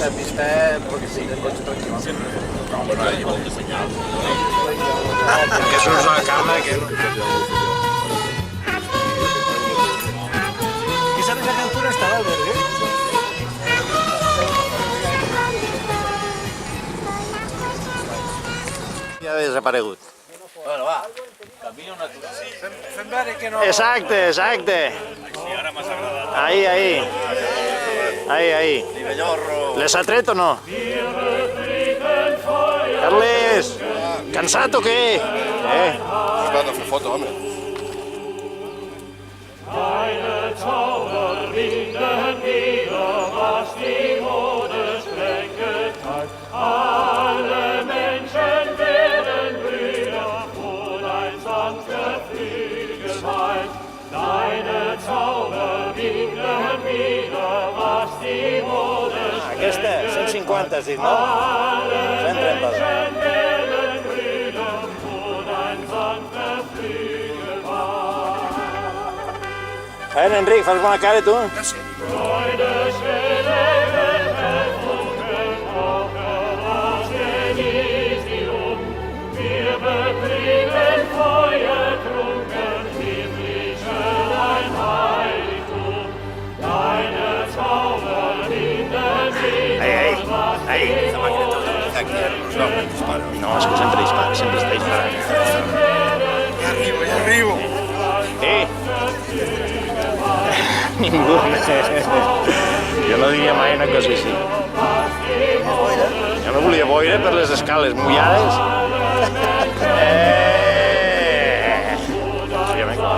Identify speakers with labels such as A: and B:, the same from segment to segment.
A: pista pot ser tranquil·lament.
B: No, però hi ha moltes senyals.
A: Que surts a la cama, que...
C: ¿Qué sabes a qué altura está el albergue?
A: Ja ha desaparegut.
B: Bueno, va, camino natural.
C: Fem veure que no...
A: Exacte, exacte.
B: Sí, ara m'has agradat.
A: Ahí, ahí. Ahí, ahí.
B: Nivellorro.
A: Les ha tret o no? Carles! Cansat o què?
B: Va de fer foto, home.
A: Aquesta, 150 has dit, no? 132. A veure, Enric, fas bona cara, tu?
B: Ai, la màquina tota de dispara.
A: No, és que sempre està disparant.
B: Ja arribo.
A: Ningú. Jo no diria mai una cosa així. Jo no volia boira per les escales mullades. Òbviament que no.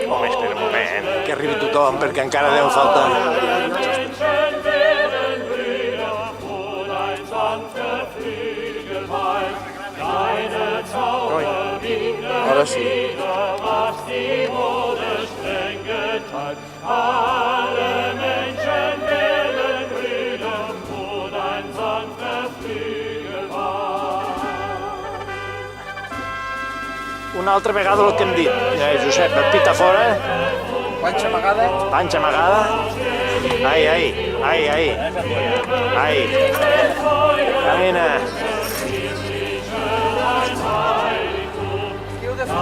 A: Home, espera un moment, que arribi tothom, perquè encara deu faltar.
C: Ara sí.
A: Una altra vegada el que hem dit, Josep, pita fora,
C: Panxa amagada.
A: panxa amagada. Ai, ai, ai, ai. Ai. Camina.
C: Qui heu de fer?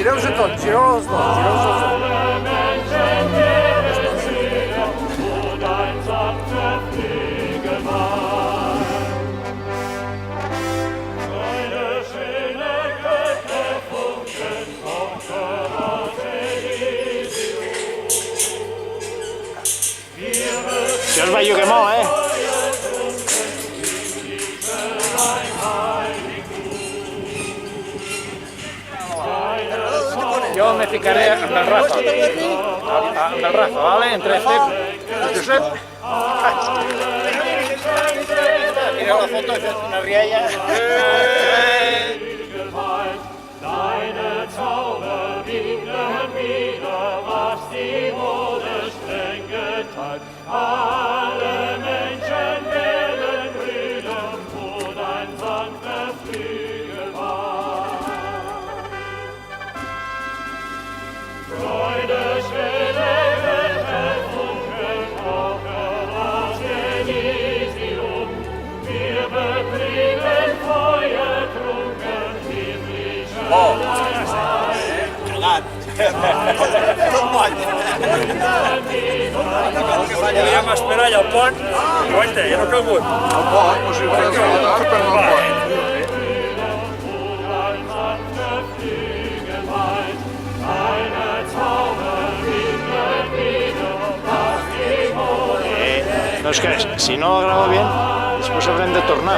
C: Gireu-se tots, gireu els dos, gireu-se els dos.
A: Això es belluga molt, Yo me ficaré amb el Rafa. Amb el Rafa, ¿vale? Entre el Josep. Mira la foto, he fet una rialla.
B: Cagat. Tot moll.
D: Podríem esperar allà al pont, guaita, ja no ha calgut.
C: El pont, o sigui, fes la tard, però no el pont.
A: No No, és que si no lo grabo bien, després haurem de tornar.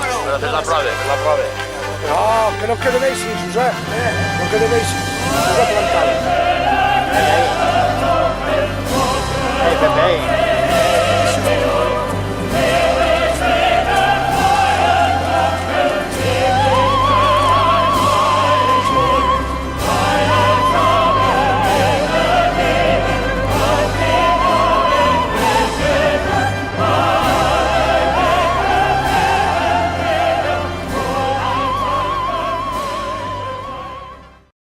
B: Però fes la prova, fes la prova.
C: No, que no quede bé així, Josep. No quede bé així. Josep Plantada.